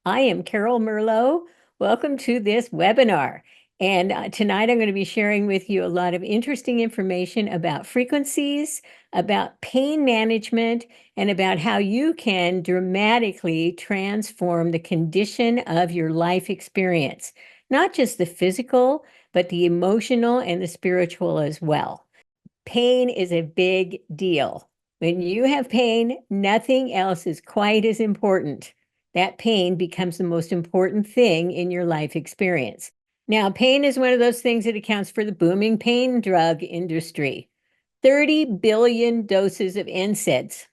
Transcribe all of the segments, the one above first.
I am Carol Merlot. Welcome to this webinar. And tonight I'm going to be sharing with you a lot of interesting information about frequencies, about pain management, and about how you can dramatically transform the condition of your life experience, not just the physical, but the emotional and the spiritual as well. Pain is a big deal. When you have pain, nothing else is quite as important. That pain becomes the most important thing in your life experience. Now, pain is one of those things that accounts for the booming pain drug industry. 30 billion doses of NSAIDs.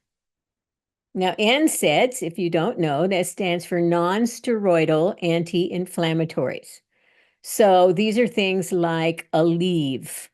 Now, NSAIDs, if you don't know, that stands for non-steroidal anti-inflammatories. So these are things like Aleve,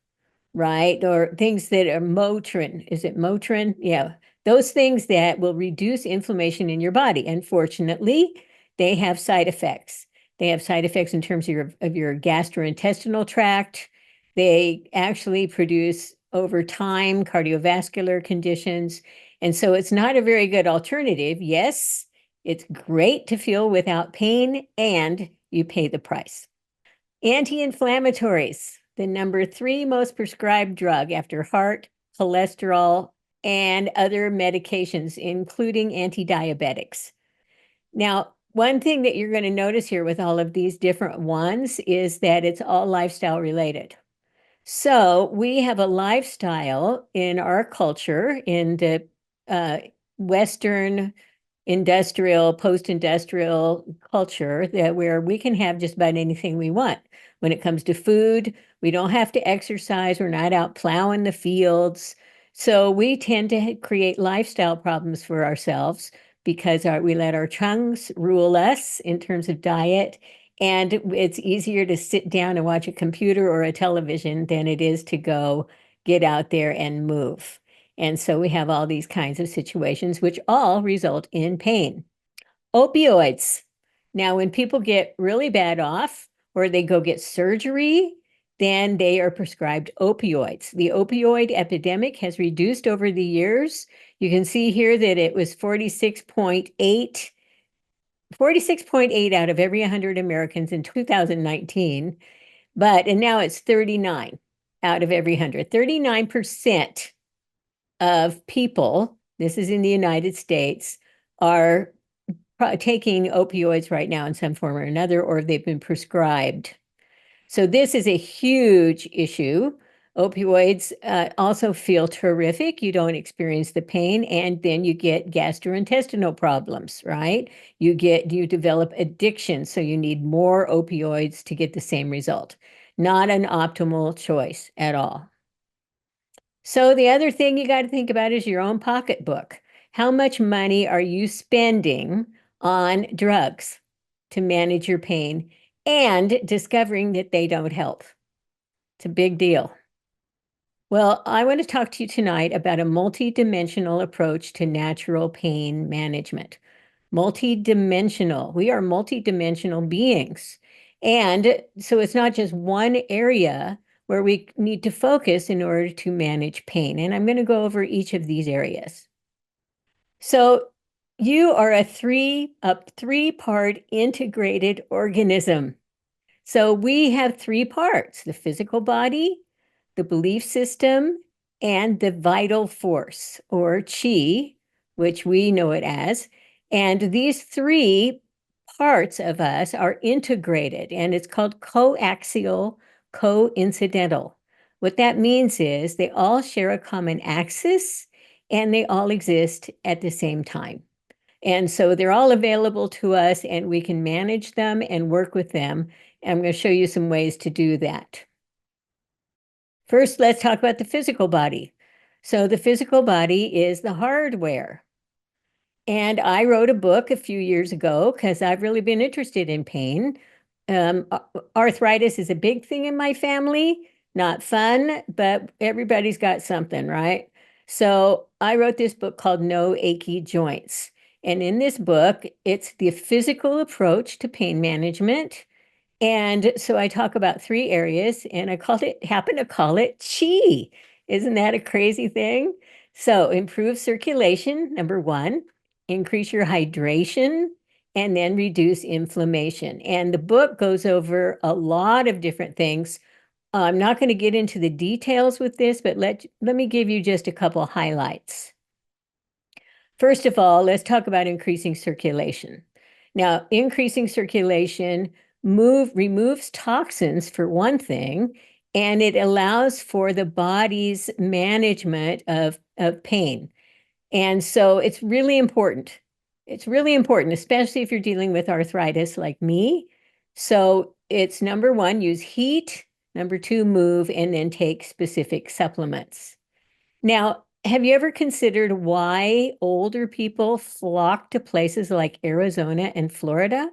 right? Or things that are Motrin. Is it Motrin? Yeah. Those things that will reduce inflammation in your body. Unfortunately, they have side effects. They have side effects in terms of your gastrointestinal tract. They actually produce over time cardiovascular conditions. And so it's not a very good alternative. Yes, it's great to feel without pain, and you pay the price. Anti-inflammatories, the number 3 most prescribed drug after heart, cholesterol, and other medications, including anti-diabetics. Now, one thing that you're going to notice here with all of these different ones is that it's all lifestyle related. So we have a lifestyle in our culture, in the Western industrial, post-industrial culture, that where we can have just about anything we want. When it comes to food, we don't have to exercise. We're not out plowing the fields. So we tend to create lifestyle problems for ourselves because we let our tongues rule us in terms of diet. And it's easier to sit down and watch a computer or a television than it is to go get out there and move. And so we have all these kinds of situations which all result in pain. Opioids. Now, when people get really bad off or they go get surgery, then they are prescribed opioids. The opioid epidemic has reduced over the years. You can see here that it was 46.8 out of every 100 Americans in 2019, and now it's 39 out of every 100. 39% of people, this is in the United States, are taking opioids right now in some form or another, or they've been prescribed. So this is a huge issue. Opioids also feel terrific. You don't experience the pain, and then you get gastrointestinal problems, right? You develop addiction, so you need more opioids to get the same result. Not an optimal choice at all. So the other thing you got to think about is your own pocketbook. How much money are you spending on drugs to manage your pain and discovering that they don't help? It's a big deal. Well, I want to talk to you tonight about a multidimensional approach to natural pain management. Multidimensional. We are multidimensional beings. And so it's not just one area where we need to focus in order to manage pain. And I'm going to go over each of these areas. So you are a three-part integrated organism. So we have 3 parts: the physical body, the belief system, and the vital force, or chi, which we know it as. And these 3 parts of us are integrated, and it's called coaxial, coincidental. What that means is they all share a common axis, and they all exist at the same time. And so they're all available to us, and we can manage them and work with them. I'm going to show you some ways to do that. First, let's talk about the physical body. So the physical body is the hardware. And I wrote a book a few years ago because I've really been interested in pain. Arthritis is a big thing in my family. Not fun, but everybody's got something, right? So I wrote this book called No Achy Joints. And in this book, it's the physical approach to pain management. And so I talk about 3 areas, and happen to call it chi. Isn't that a crazy thing? So improve circulation, number 1, increase your hydration, and then reduce inflammation. And the book goes over a lot of different things. I'm not going to get into the details with this, but let me give you just a couple highlights. First of all, let's talk about increasing circulation. Now, increasing circulation removes toxins for one thing, and it allows for the body's management of pain. And so it's really important. It's really important, especially if you're dealing with arthritis like me. So it's number one, use heat. Number two, move, and then take specific supplements. Now, have you ever considered why older people flock to places like Arizona and Florida?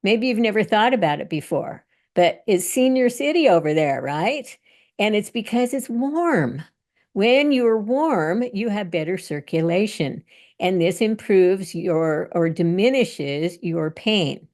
Maybe you've never thought about it before, but it's senior city over there, right? And it's because it's warm. When you're warm, you have better circulation, and this improves your or diminishes your pain.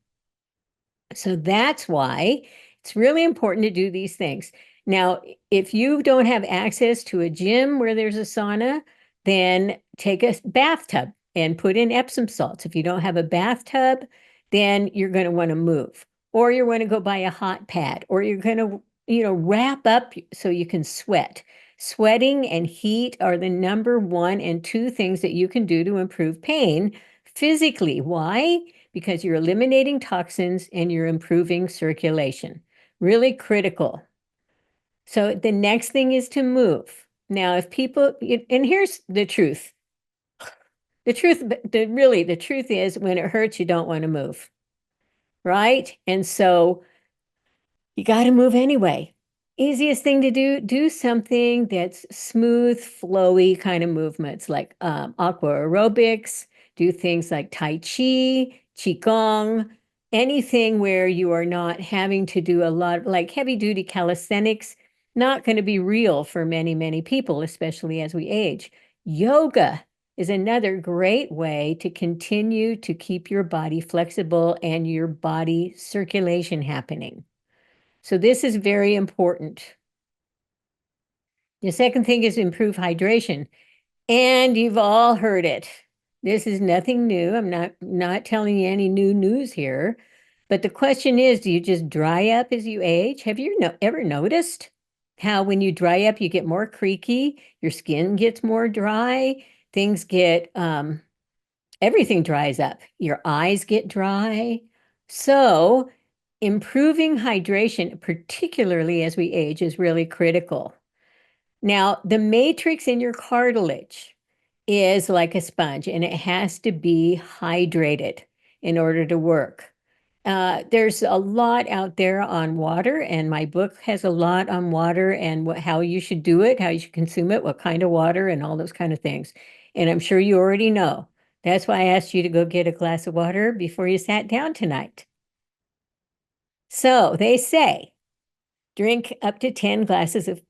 So that's why it's really important to do these things. Now, if you don't have access to a gym where there's a sauna, then take a bathtub and put in Epsom salts. If you don't have a bathtub, then you're going to want to move, or you're going to go buy a hot pad, or you're going to, wrap up so you can sweat. Sweating and heat are the number one and two things that you can do to improve pain physically. Why? Because you're eliminating toxins and you're improving circulation. Really critical. So the next thing is to move. Now, if people, and here's the truth. The truth, the truth is when it hurts, you don't want to move, right? And so you got to move anyway. Easiest thing to do something that's smooth, flowy kind of movements like aqua aerobics, do things like Tai Chi, Qigong, anything where you are not having to do a lot of like heavy duty calisthenics, not going to be real for many, many people, especially as we age. Yoga is another great way to continue to keep your body flexible and your body circulation happening. So this is very important. The second thing is improve hydration. And you've all heard it. This is nothing new. I'm not telling you any new news here. But the question is, do you just dry up as you age? Have you ever noticed how when you dry up, you get more creaky, your skin gets more dry, things get, everything dries up. Your eyes get dry. So improving hydration, particularly as we age, is really critical. Now, the matrix in your cartilage is like a sponge, and it has to be hydrated in order to work. There's a lot out there on water, and my book has a lot on water and how you should do it, how you should consume it, what kind of water, and all those kind of things. And I'm sure you already know. That's why I asked you to go get a glass of water before you sat down tonight. So they say drink up to 10 glasses of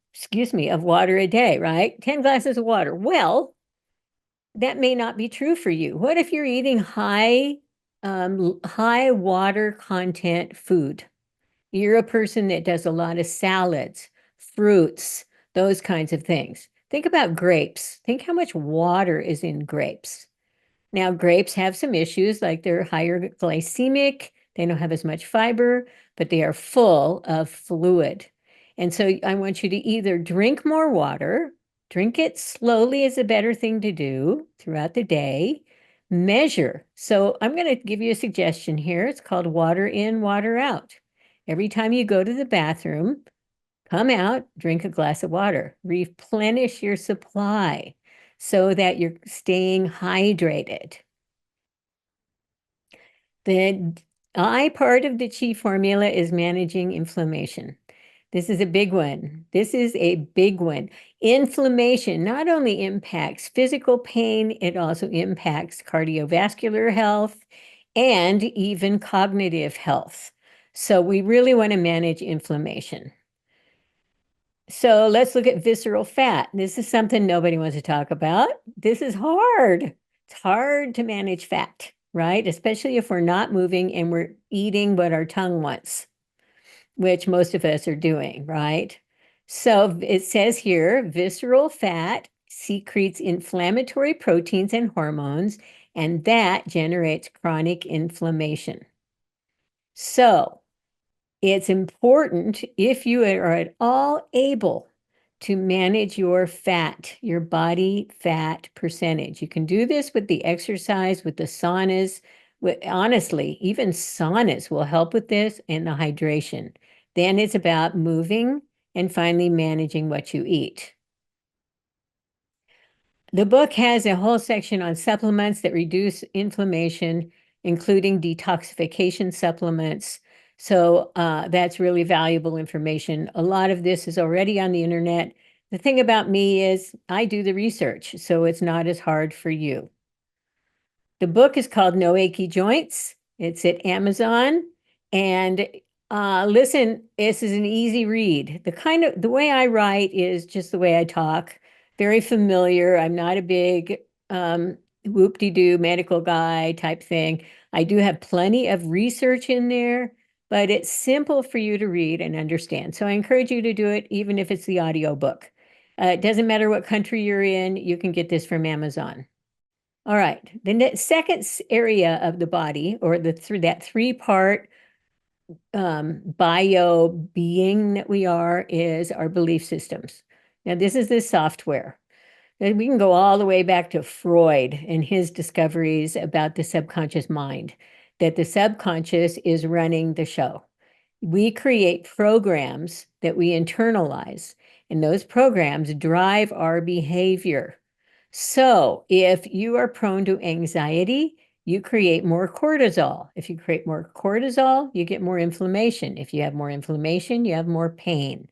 water a day, right? 10 glasses of water. Well, that may not be true for you. What if you're eating high water content food? You're a person that does a lot of salads, fruits, those kinds of things. Think about grapes. Think how much water is in grapes. Now, grapes have some issues, like they're higher glycemic, they don't have as much fiber, but they are full of fluid. And so I want you to either drink more water, drink it slowly is a better thing to do throughout the day, measure. So I'm going to give you a suggestion here. It's called water in, water out. Every time you go to the bathroom, come out, drink a glass of water, replenish your supply so that you're staying hydrated. The I part of the Chi formula is managing inflammation. This is a big one. This is a big one. Inflammation not only impacts physical pain, it also impacts cardiovascular health and even cognitive health. So we really want to manage inflammation. So let's look at visceral fat. This is something nobody wants to talk about. This is hard. It's hard to manage fat, right? Especially if we're not moving and we're eating what our tongue wants, which most of us are doing, right? So it says here, visceral fat secretes inflammatory proteins and hormones and that generates chronic inflammation. So it's important, if you are at all able, to manage your fat, your body fat percentage. You can do this with the exercise, with the saunas. Honestly, even saunas will help with this, and the hydration. Then it's about moving and finally managing what you eat. The book has a whole section on supplements that reduce inflammation, including detoxification supplements. So that's really valuable information. A lot of this is already on the internet. The thing about me is I do the research, so it's not as hard for you. The book is called No Achy Joints. It's at Amazon. And listen, this is an easy read. The way I write is just the way I talk, very familiar. I'm not a big whoop-de-doo medical guy type thing. I do have plenty of research in there, but it's simple for you to read and understand. So I encourage you to do it, even if it's the audiobook. It doesn't matter what country you're in, you can get this from Amazon. All right, the second area of the body, or that three-part bio being that we are, is our belief systems. Now, this is the software. And we can go all the way back to Freud and his discoveries about the subconscious mind, that the subconscious is running the show. We create programs that we internalize, and those programs drive our behavior. So if you are prone to anxiety, you create more cortisol. If you create more cortisol, you get more inflammation. If you have more inflammation, you have more pain,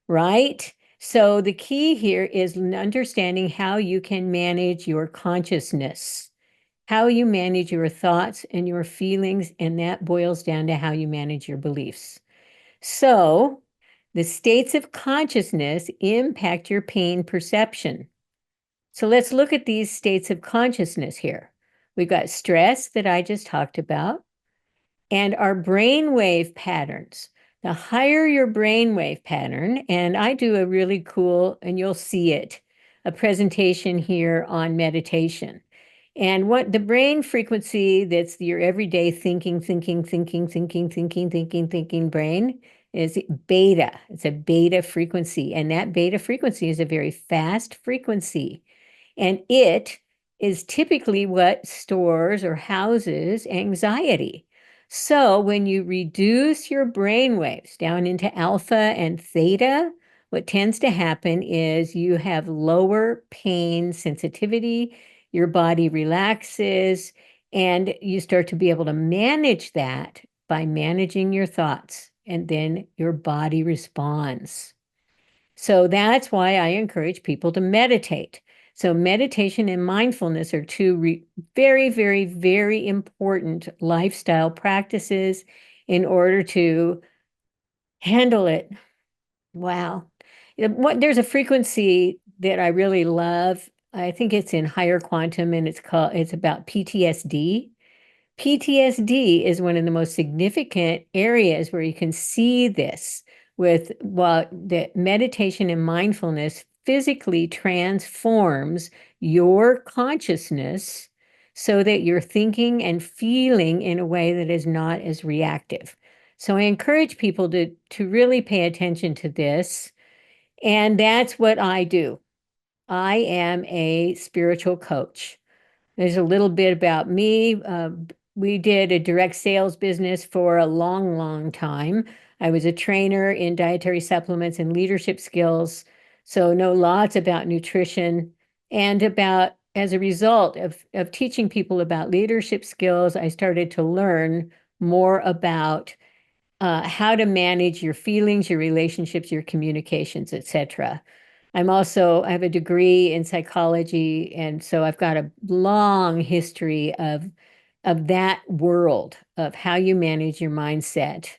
right? So the key here is understanding how you can manage your consciousness, how you manage your thoughts and your feelings, and that boils down to how you manage your beliefs. So the states of consciousness impact your pain perception. So let's look at these states of consciousness here. We've got stress that I just talked about, and our brainwave patterns. The higher your brainwave pattern, and I do a really cool, and you'll see it, a presentation here on meditation. And what the brain frequency that's your everyday thinking brain is beta. It's a beta frequency, and that beta frequency is a very fast frequency. And it is typically what stores or houses anxiety. So when you reduce your brain waves down into alpha and theta, what tends to happen is you have lower pain sensitivity, your body relaxes, and you start to be able to manage that by managing your thoughts, and then your body responds. So that's why I encourage people to meditate. So meditation and mindfulness are two very, very, very important lifestyle practices in order to handle it. Wow. There's a frequency that I really love. I think it's in higher quantum, and it's about PTSD. PTSD is one of the most significant areas where you can see this with what the meditation and mindfulness physically transforms your consciousness so that you're thinking and feeling in a way that is not as reactive. So I encourage people to really pay attention to this. And that's what I do. I am a spiritual coach. There's a little bit about me. We did a direct sales business for a long, long time. I was a trainer in dietary supplements and leadership skills, so know lots about nutrition. And as a result of teaching people about leadership skills, I started to learn more about how to manage your feelings, your relationships, your communications, etc. I have a degree in psychology, and so I've got a long history of that world of how you manage your mindset.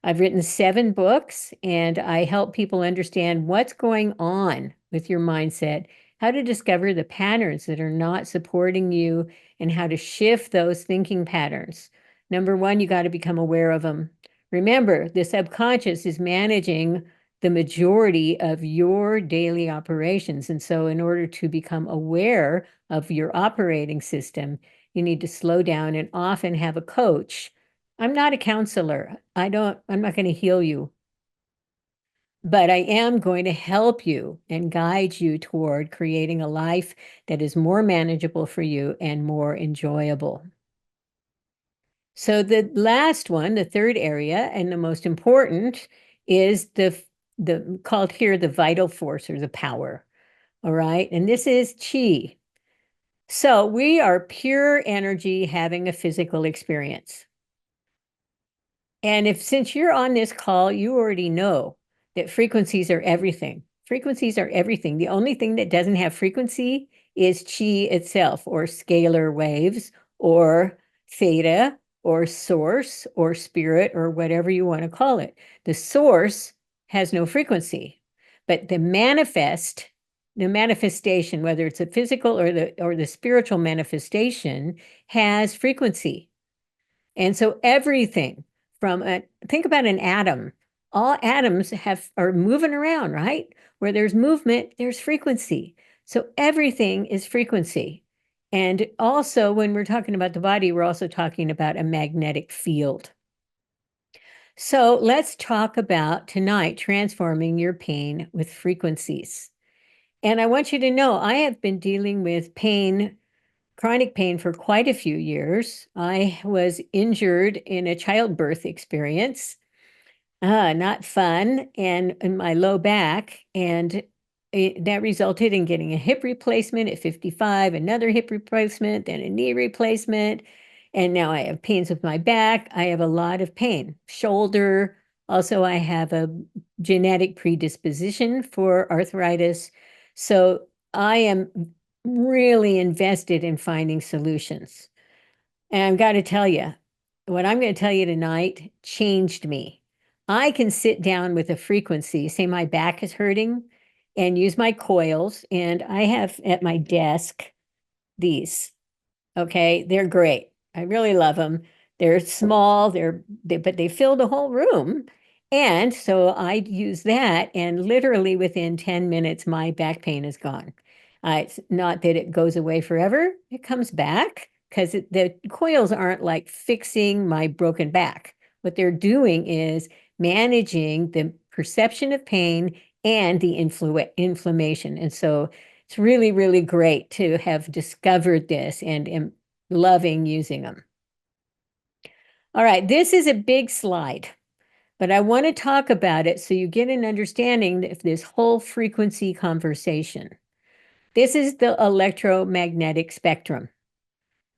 I've written 7 books, and I help people understand what's going on with your mindset, how to discover the patterns that are not supporting you, and how to shift those thinking patterns. Number one, you got to become aware of them. Remember, the subconscious is managing the majority of your daily operations. And so in order to become aware of your operating system, You need to slow down and often have a coach. I'm not a counselor. I'm not going to heal you, but I am going to help you and guide you toward creating a life that is more manageable for you and more enjoyable. So the last one, the third area and the most important, is the called here the vital force or the power. All right. And this is chi. So we are pure energy having a physical experience. And since you're on this call, you already know that frequencies are everything. Frequencies are everything. The only thing that doesn't have frequency is chi itself, or scalar waves, or theta, or source, or spirit, or whatever you want to call it. The source has no frequency, but the manifestation, whether it's a physical or the spiritual manifestation, has frequency. And so everything think about an atom. All atoms are moving around, right? Where there's movement, there's frequency. So everything is frequency. And also, when we're talking about the body, we're also talking about a magnetic field. So let's talk about tonight transforming your pain with frequencies. And I want you to know I have been dealing with chronic pain for quite a few years. I was injured in a childbirth experience, not fun, and in my low back. And that resulted in getting a hip replacement at 55, another hip replacement, then a knee replacement. And now I have pains with my back. I have a lot of pain. Shoulder. Also, I have a genetic predisposition for arthritis. So I am really invested in finding solutions. And I've got to tell you, what I'm going to tell you tonight changed me. I can sit down with a frequency, say my back is hurting, and use my coils. And I have at my desk these. Okay, they're great. I really love them. They're small, but they fill the whole room. And so I use that, and literally within 10 minutes, my back pain is gone. It's not that it goes away forever, it comes back because the coils aren't like fixing my broken back. What they're doing is managing the perception of pain and the inflammation. And so it's really, really great to have discovered this and am loving using them. All right, this is a big slide, but I want to talk about it so you get an understanding of this whole frequency conversation. This is the electromagnetic spectrum.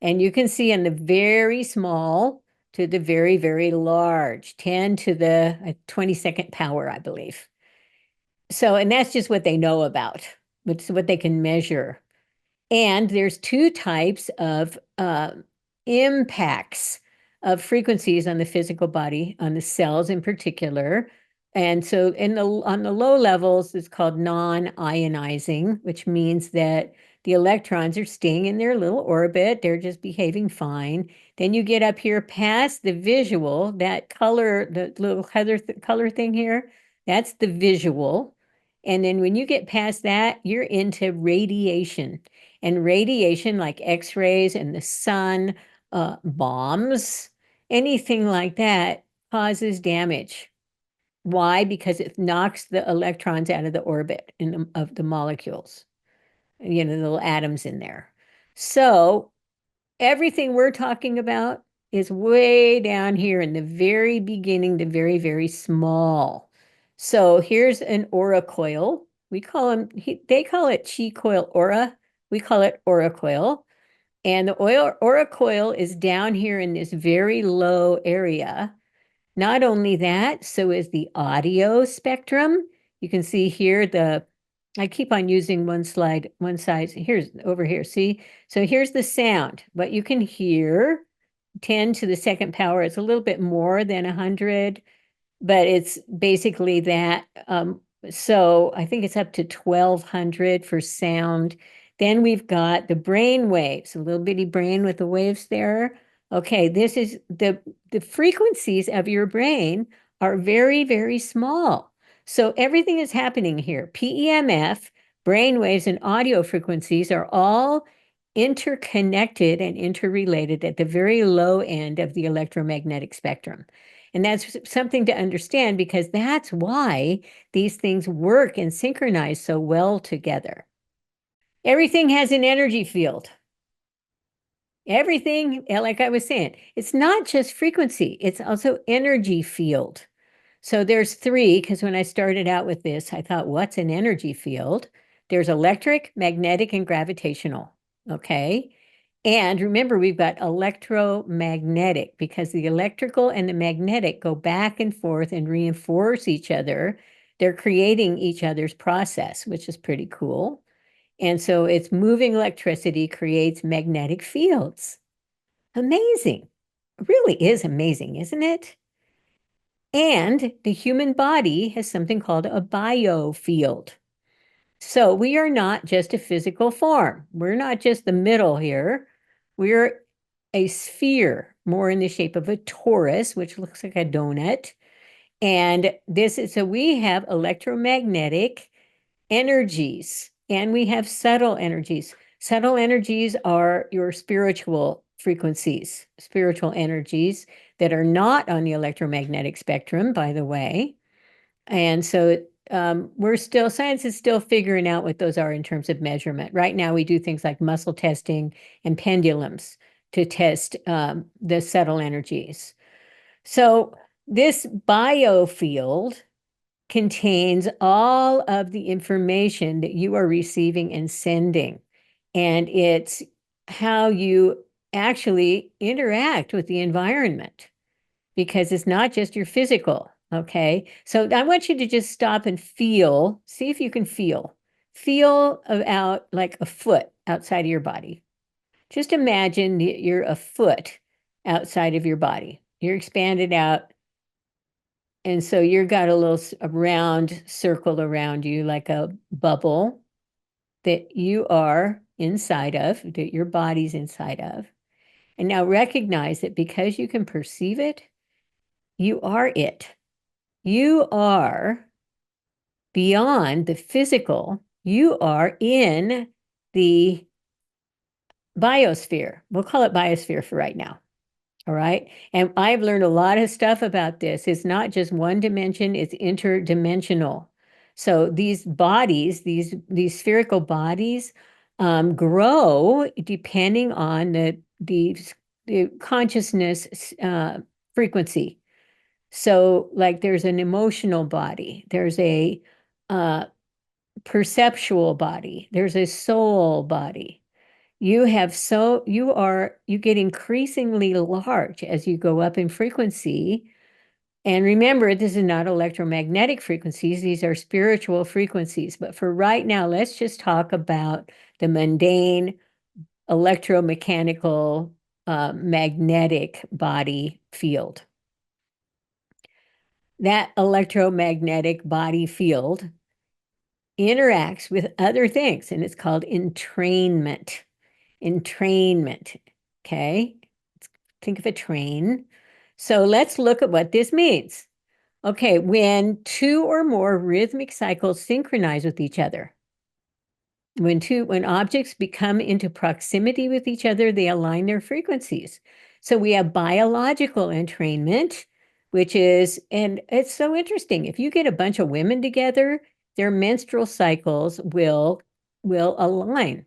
And you can see in the very small to the very, very large, 10 to the 22nd power, I believe. So, and that's just what they know about, what they can measure. And there's two types of impacts of frequencies on the physical body, on the cells in particular. And so on the low levels, it's called non-ionizing, which means that the electrons are staying in their little orbit. They're just behaving fine. Then you get up here past the visual, that color, the little color thing here, that's the visual. And then when you get past that, you're into radiation. And radiation like X-rays and the sun, bombs, anything like that causes damage. Why? Because it knocks the electrons out of the orbit of the molecules, the little atoms in there. So everything we're talking about is way down here in the very beginning, the very, very small. So here's an aura coil. They call it chi coil aura. We call it aura coil. And the aura coil is down here in this very low area. Not only that, so is the audio spectrum. You can see here I keep on using one side. Here's over here. See? So here's the sound. What you can hear, 10 to the second power. It's a little bit more than 100, but it's basically that. So I think it's up to 1200 for sound. Then we've got the brain waves, a little bitty brain with the waves there. Okay, this is the frequencies of your brain are very, very small. So everything is happening here. PEMF, brain waves, and audio frequencies are all interconnected and interrelated at the very low end of the electromagnetic spectrum. And that's something to understand because that's why these things work and synchronize so well together. Everything has an energy field. Everything, like I was saying, it's not just frequency, it's also energy field. So there's three, because when I started out with this, I thought, what's an energy field? There's electric, magnetic, and gravitational. Okay. And remember, we've got electromagnetic because the electrical and the magnetic go back and forth and reinforce each other. They're creating each other's process, which is pretty cool. And so it's moving electricity creates magnetic fields. Amazing. It really is amazing, isn't it? And the human body has something called a biofield. So we are not just a physical form. We're not just the middle here. We're a sphere, more in the shape of a torus, which looks like a donut. And this is so we have electromagnetic energies and we have subtle energies. Subtle energies are your spiritual frequencies, spiritual energies that are not on the electromagnetic spectrum, by the way. And so science is still figuring out what those are in terms of measurement. Right now, we do things like muscle testing and pendulums to test the subtle energies. So this biofield contains all of the information that you are receiving and sending. And it's how you actually interact with the environment because it's not just your physical. Okay. So I want you to just stop and feel, see if you can feel out like a foot outside of your body. Just imagine that you're a foot outside of your body. You're expanded out. And so you've got a round circle around you, like a bubble that you are inside of, that your body's inside of. And now recognize that because you can perceive it, you are it. You are beyond the physical. You are in the biosphere. We'll call it biosphere for right now. All right. And I've learned a lot of stuff about this. It's not just one dimension, it's interdimensional. So these bodies, these spherical bodies, grow depending on the consciousness frequency. So, like, there's an emotional body, there's a perceptual body, there's a soul body. You get increasingly large as you go up in frequency. And remember, this is not electromagnetic frequencies, these are spiritual frequencies. But for right now, let's just talk about the mundane electromechanical magnetic body field. That electromagnetic body field interacts with other things, and it's called entrainment. Entrainment, okay? Think of a train. So let's look at what this means. Okay, when two or more rhythmic cycles synchronize with each other, when objects become into proximity with each other, they align their frequencies. So we have biological entrainment, which is, and it's so interesting. If you get a bunch of women together, their menstrual cycles will align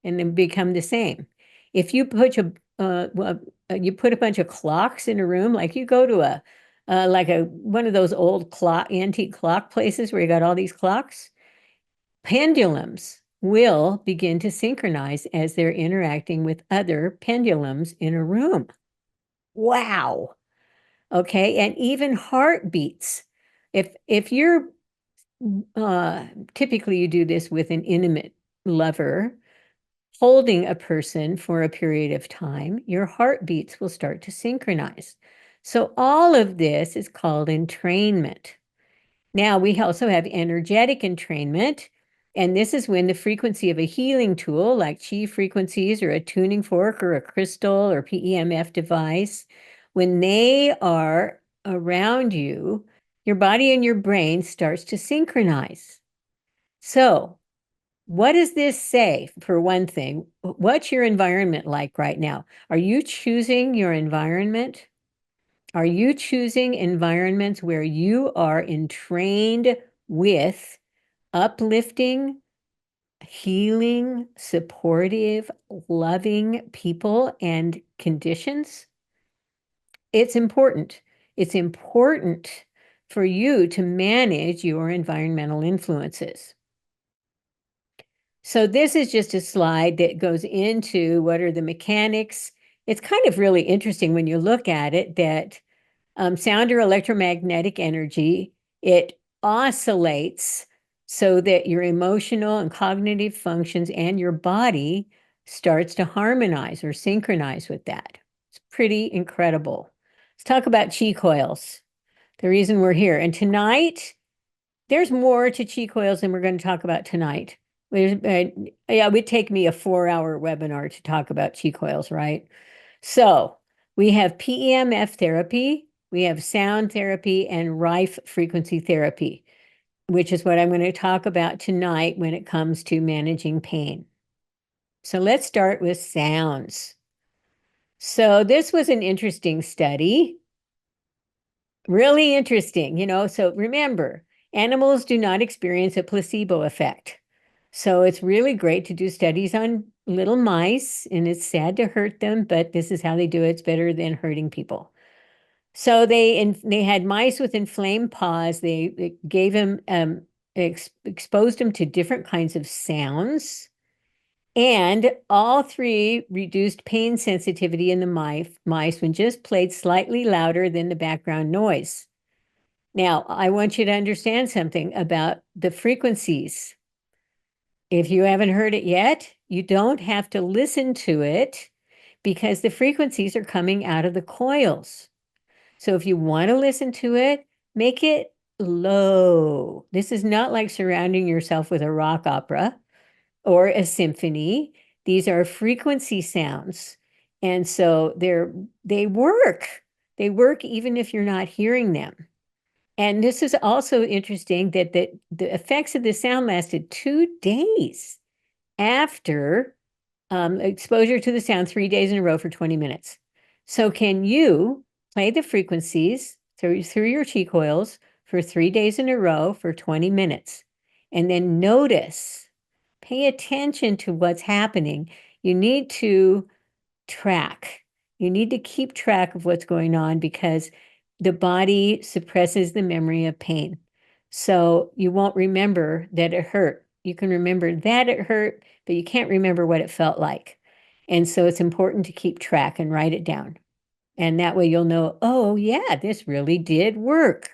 and then become the same. If you put you put a bunch of clocks in a room, like you go to one of those old antique clock places where you got all these clocks, pendulums will begin to synchronize as they're interacting with other pendulums in a room. Wow. Okay. And even heartbeats. If you're typically you do this with an intimate lover, holding a person for a period of time, your heartbeats will start to synchronize. So all of this is called entrainment. Now, we also have energetic entrainment, and this is when the frequency of a healing tool like chi frequencies or a tuning fork or a crystal or PEMF device, when they are around you, your body and your brain starts to synchronize. So what does this say, for one thing? What's your environment like right now? Are you choosing your environment? Are you choosing environments where you are entrained with uplifting, healing, supportive, loving people and conditions? It's important. It's important for you to manage your environmental influences. So this is just a slide that goes into what are the mechanics. It's kind of really interesting when you look at it that sound or electromagnetic energy, it oscillates so that your emotional and cognitive functions and your body starts to harmonize or synchronize with that. It's pretty incredible. Let's talk about chi coils, the reason we're here. And tonight, there's more to chi coils than we're going to talk about tonight. Yeah, it would take me a 4-hour webinar to talk about chi coils, right? So we have PEMF therapy, we have sound therapy, and Rife frequency therapy, which is what I'm going to talk about tonight when it comes to managing pain. So let's start with sounds. So this was an interesting study. Really interesting, so remember, animals do not experience a placebo effect. So it's really great to do studies on little mice, and it's sad to hurt them, but this is how they do it. It's better than hurting people. So they had mice with inflamed paws. They gave them exposed them to different kinds of sounds, and all three reduced pain sensitivity in the mice when just played slightly louder than the background noise. Now, I want you to understand something about the frequencies. If you haven't heard it yet, you don't have to listen to it because the frequencies are coming out of the coils. So if you want to listen to it, make it low. This is not like surrounding yourself with a rock opera or a symphony. These are frequency sounds. And so they work. They work even if you're not hearing them. And this is also interesting that the effects of the sound lasted 2 days after exposure to the sound 3 days in a row for 20 minutes. So can you play the frequencies through your chi coils for 3 days in a row for 20 minutes? And then notice, pay attention to what's happening. You need to track. You need to keep track of what's going on because the body suppresses the memory of pain. So you won't remember that it hurt. You can remember that it hurt, but you can't remember what it felt like. And so it's important to keep track and write it down. And that way you'll know, oh, yeah, this really did work.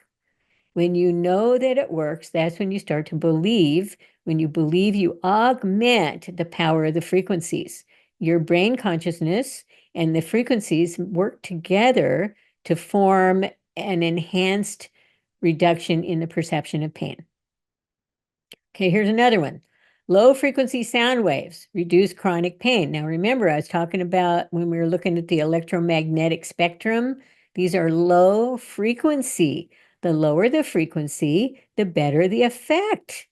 When you know that it works, that's when you start to believe. When you believe, you augment the power of the frequencies. Your brain consciousness and the frequencies work together to form an enhanced reduction in the perception of pain. Okay, here's another one. Low frequency sound waves reduce chronic pain. Now, remember, I was talking about when we were looking at the electromagnetic spectrum, these are low frequency. The lower the frequency, the better the effect.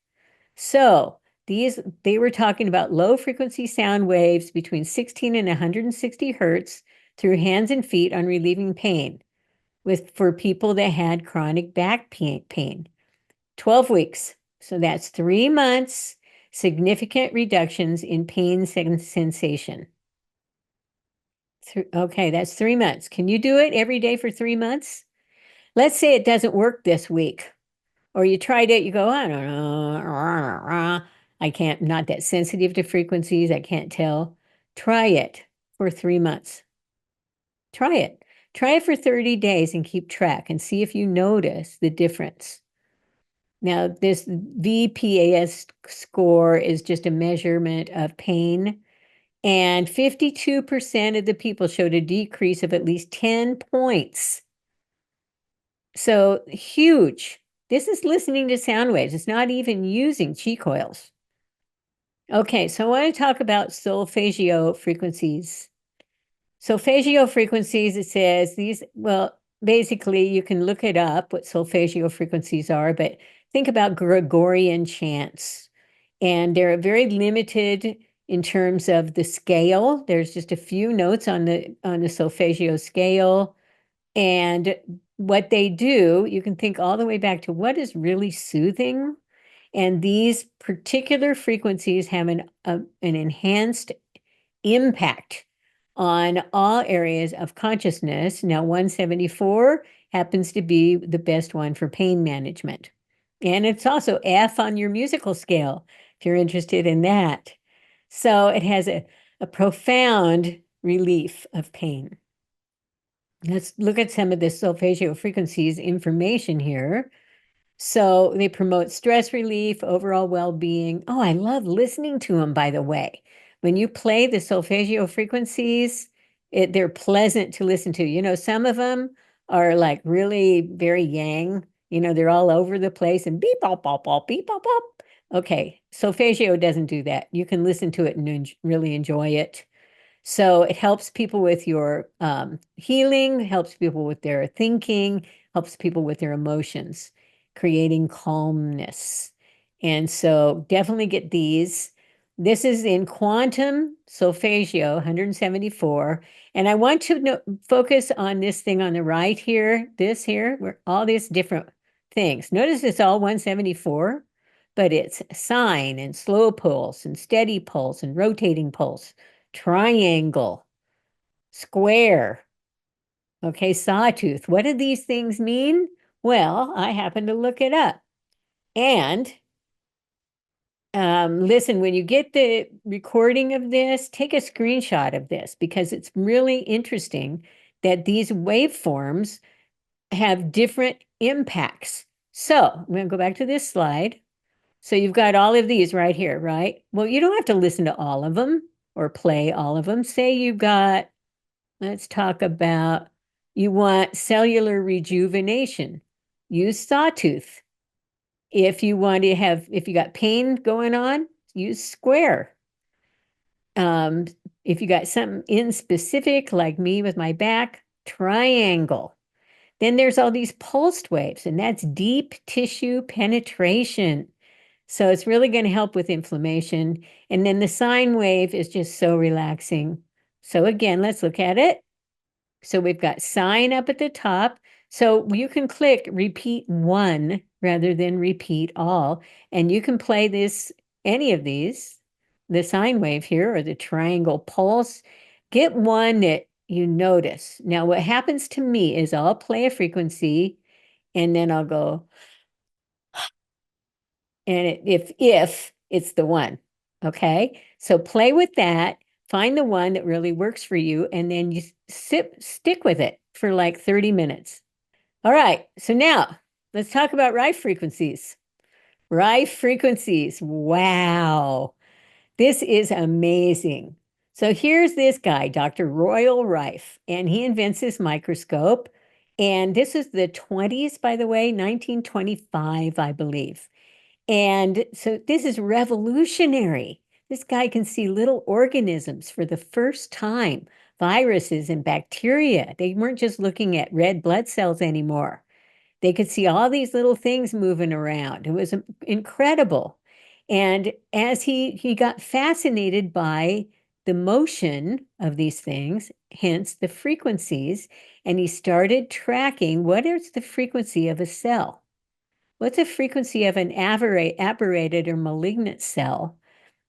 So they were talking about low frequency sound waves between 16 and 160 hertz through hands and feet on relieving pain for people that had chronic back pain. 12 weeks. So that's 3 months, significant reductions in pain sensation. Okay, that's 3 months. Can you do it every day for 3 months? Let's say it doesn't work this week, or you tried it, you go, I don't know, I can't, not that sensitive to frequencies, I can't tell. Try it for 3 months. Try it. Try it for 30 days and keep track and see if you notice the difference. Now, this VPAS score is just a measurement of pain, and 52% of the people showed a decrease of at least 10 points. So huge. This is listening to sound waves. It's not even using chi coils. Okay, so I want to talk about solfeggio frequencies. Solfeggio frequencies, it says these, well, basically you can look it up what solfeggio frequencies are, but think about Gregorian chants. and they're very limited in terms of the scale. There's just a few notes on the solfeggio scale. And what they do, you can think all the way back to what is really soothing. And these particular frequencies have an enhanced impact on all areas of consciousness. Now, 174 happens to be the best one for pain management. And it's also F on your musical scale, if you're interested in that. So it has a profound relief of pain. Let's look at some of the solfeggio frequencies information here. So they promote stress relief, overall well-being. Oh, I love listening to them, by the way. When you play the solfeggio frequencies, they're pleasant to listen to. You know, some of them are like really very yang. You know, they're all over the place and beep, bop, bop, bop, beep, bop, bop. Okay, solfeggio doesn't do that. You can listen to it and really enjoy it. So it helps people with your healing, helps people with their thinking, helps people with their emotions, creating calmness. And so definitely get these. This is in quantum solfeggio, 174. And I want to focus on this thing on the right here, this here, where all these different things. Notice it's all 174, but it's sine and slow pulse and steady pulse and rotating pulse, triangle, square. Okay, sawtooth. What do these things mean? Well, I happened to look it up. And listen, when you get the recording of this, take a screenshot of this because it's really interesting that these waveforms have different impacts. So I'm going to go back to this slide. So you've got all of these right here, right? Well, you don't have to listen to all of them or play all of them. Say you've got, let's talk about, you want cellular rejuvenation. Use sawtooth. If you want to have, if you got pain going on, use square. Um, if you got something in specific, like me with my back, triangle. Then there's all these pulsed waves, and that's deep tissue penetration. So it's really going to help with inflammation. And then the sine wave is just so relaxing. So again, let's look at it. So we've got sine up at the top. So you can click repeat one rather than repeat all. And you can play this, any of these, the sine wave here or the triangle pulse. Get one that you notice. Now, what happens to me is I'll play a frequency and then I'll go, and if it's the one, okay? So play with that, find the one that really works for you, and then you stick with it for like 30 minutes. All right, so now let's talk about Rife frequencies. Rife frequencies, wow. This is amazing. So here's this guy, Dr. Royal Rife, and he invents this microscope. And this is the 20s, by the way, 1925, I believe. And so this is revolutionary. This guy can see little organisms for the first time, viruses and bacteria. They weren't just looking at red blood cells anymore. They could see all these little things moving around. It was incredible. And as he got fascinated by the motion of these things, hence the frequencies, and he started tracking what is the frequency of a cell. What's the frequency of an aberrated or malignant cell?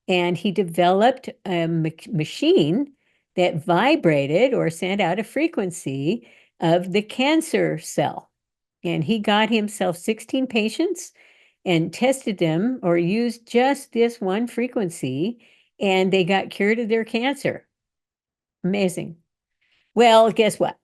And he developed a machine that vibrated or sent out a frequency of the cancer cell. And he got himself 16 patients and tested them or used just this one frequency, and they got cured of their cancer. Amazing. Well, guess what?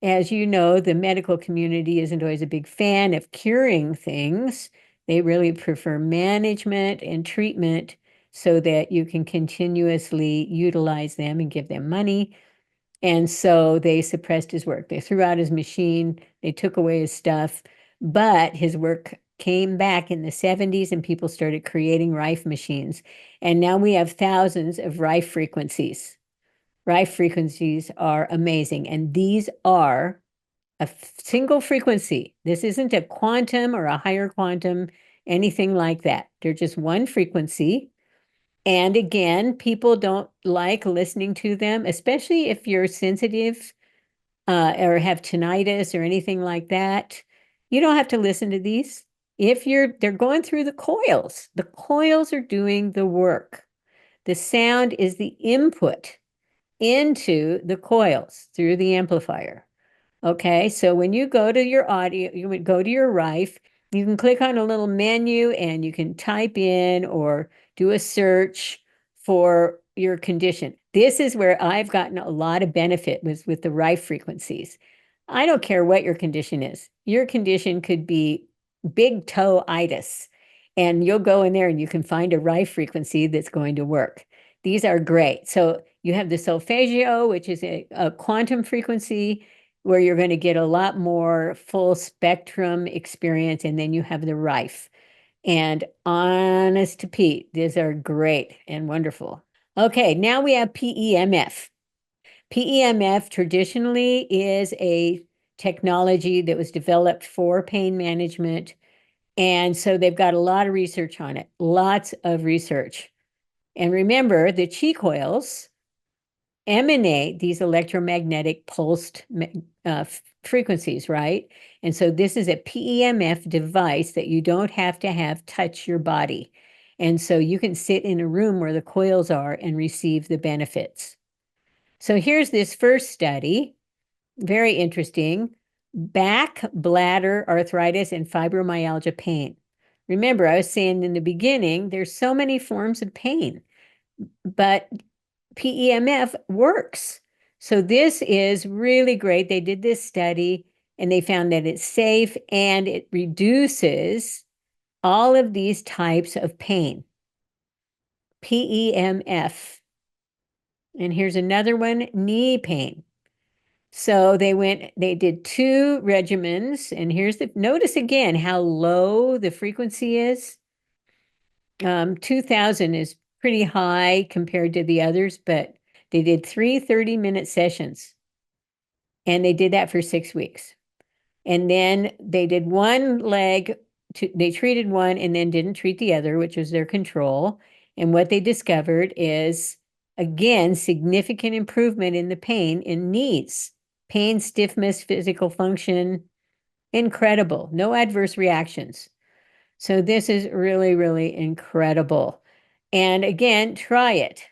As you know, the medical community isn't always a big fan of curing things. They really prefer management and treatment so that you can continuously utilize them and give them money. And so they suppressed his work. They threw out his machine, they took away his stuff, but his work came back in the 70s and people started creating Rife machines. And now we have thousands of Rife frequencies. Rife frequencies are amazing. And these are a single frequency. This isn't a quantum or a higher quantum. anything like that. They're just one frequency. And again, people don't like listening to them, especially if you're sensitive or have tinnitus or anything like that. You don't have to listen to these. If they're going through the coils are doing the work. The sound is the input into the coils through the amplifier. Okay, so when you go to your audio, you would go to your Rife, you can click on a little menu and you can type in or do a search for your condition. This is where I've gotten a lot of benefit with the Rife frequencies. I don't care what your condition is. Your condition could be big toe itis, and you'll go in there and you can find a Rife frequency that's going to work. These are great. So you have the solfeggio, which is a quantum frequency where you're going to get a lot more full spectrum experience. And then you have the Rife. And honest to Pete, these are great and wonderful. Okay, now we have PEMF. PEMF traditionally is a technology that was developed for pain management. And so they've got a lot of research on it, lots of research. And remember, the chi coils emanate these electromagnetic pulsed frequencies, right? And so this is a PEMF device that you don't have to have touch your body. And so you can sit in a room where the coils are and receive the benefits. So here's this first study, very interesting. Back, bladder, arthritis, and fibromyalgia pain. Remember, I was saying in the beginning, there's so many forms of pain, but PEMF works. So this is really great. They did this study and they found that it's safe and it reduces all of these types of pain. PEMF. And here's another one, knee pain. So they did 2 regimens, and notice again how low the frequency is. 2000 is pretty high compared to the others, but they did 3 30-minute sessions, and they did that for 6 weeks. And then they did one leg, they treated one and then didn't treat the other, which was their control. And what they discovered is, again, significant improvement in the pain in knees, pain, stiffness, physical function, incredible, no adverse reactions. So this is really, really incredible. And again, try it.